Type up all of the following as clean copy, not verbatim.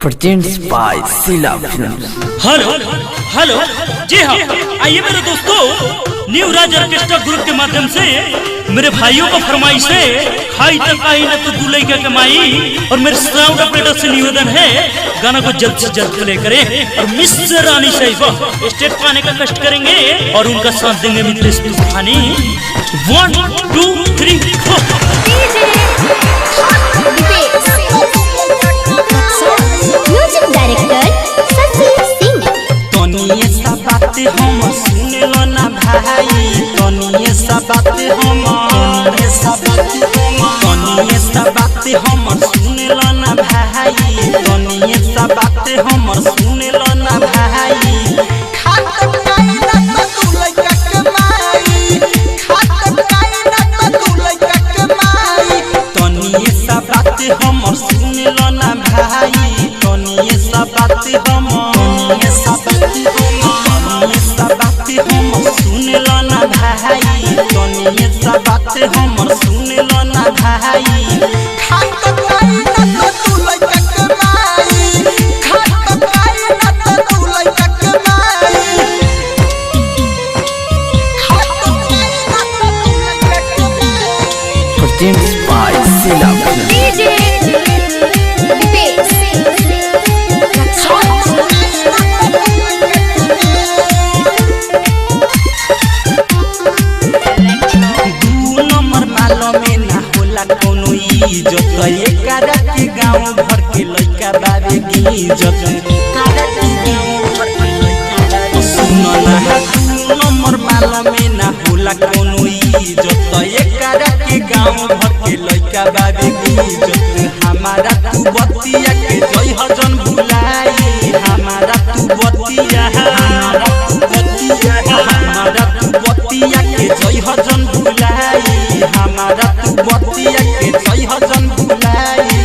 Presents by Sheela films. Hello hello जी हाँ, आइए मेरे दोस्तों, न्यू राज ऑर्केस्ट्रा ग्रुप के माध्यम से मेरे भाइयों को फरमाइश है खाई तक आई न तो दूल्हे का कमाई। और मेरे साउंड ऑपरेटर से निवेदन है गाना को जल्द से जल्द प्ले करें और मिस रानी साहिबा स्टेज पर आने का कष्ट करेंगे और उनका साथ देंगे मित्रेश तूफानी। 1 2 3 4 म्यूजिक डायरेक्टर शशि सिंह। तनिए सा बात हम सुन लो ना भाई, तनिए सा बात हम तनिए सा बात हम सुन लो ना भाई, तनिए सा बात हम सुन लो ना भाई। तनिए सा बात हम सुन लो ना भाई, तनिए सा बात हम तनिए सा बात हम सुन लो ना भाई, तनिए सा बात हम सुन लो ना भाई। Presents by Sheela films. के गाँव भर के लड़का बाबे की जत सुनो ना, 2 नंबर माला में ना होला कोनो इज्जत। एकरा के गाँव भर के लड़का बाबे की इज्जत। हमारा तू बतिया के जय हजन भुलाई, हमारा तू बतिया के जय हजन भुलाई, हमारा तू बतिया के जय हजन भुलाई।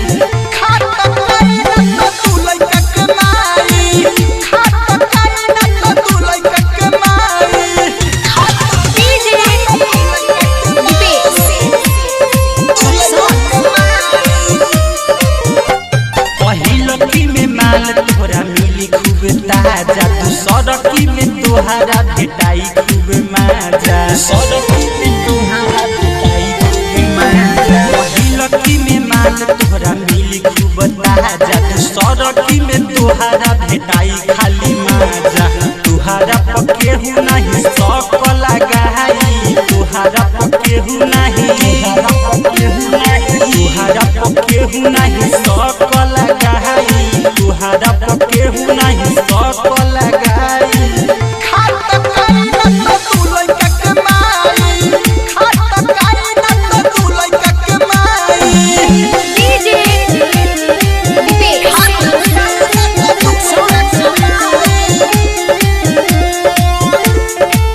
पहिलकी में माल तोहरा मिली खूब ताजा, तू सड़की में तोहरा भेटाई खूब माजा, सड़की में तोहरा भेटाई खूब माजा। पहिलकी में माल तोहरा मिली खूब ताजा, तू सड़की में तोहरा भेटाई खाली माजा। तोहरा पकेहू नहीं शौक लगाई, तोहरा पकेहू नहीं, तोहरा पकेहू नहीं शौक लगाई, तोहरा पकेहू नहीं शौक लगाई।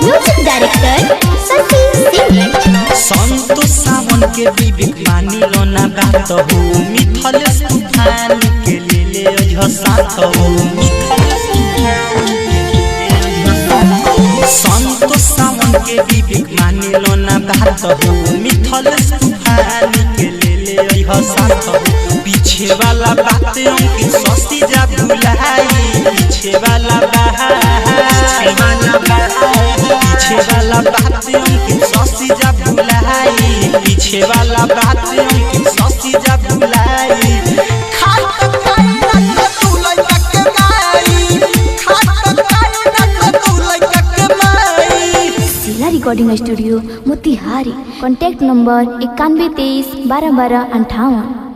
Music director Shashi Singh. संतो सावन के विवेक मानी लो ना बात हो, मिथलेश तूफान के ले ले साथ हो। संतो सावन के विवेक मानी लो ना बात हो, मिथलेश तूफान के ले ले साथ हो। पीछे वाला बात अंकित शशि जा भुलाई, पीछे वाला बात अंकित शशि जा भुलाई, पीछे वाला बात अंकित शशि जा भुलाई। Sheela recording studio Motihari. Contact number 91 23 12 12 58।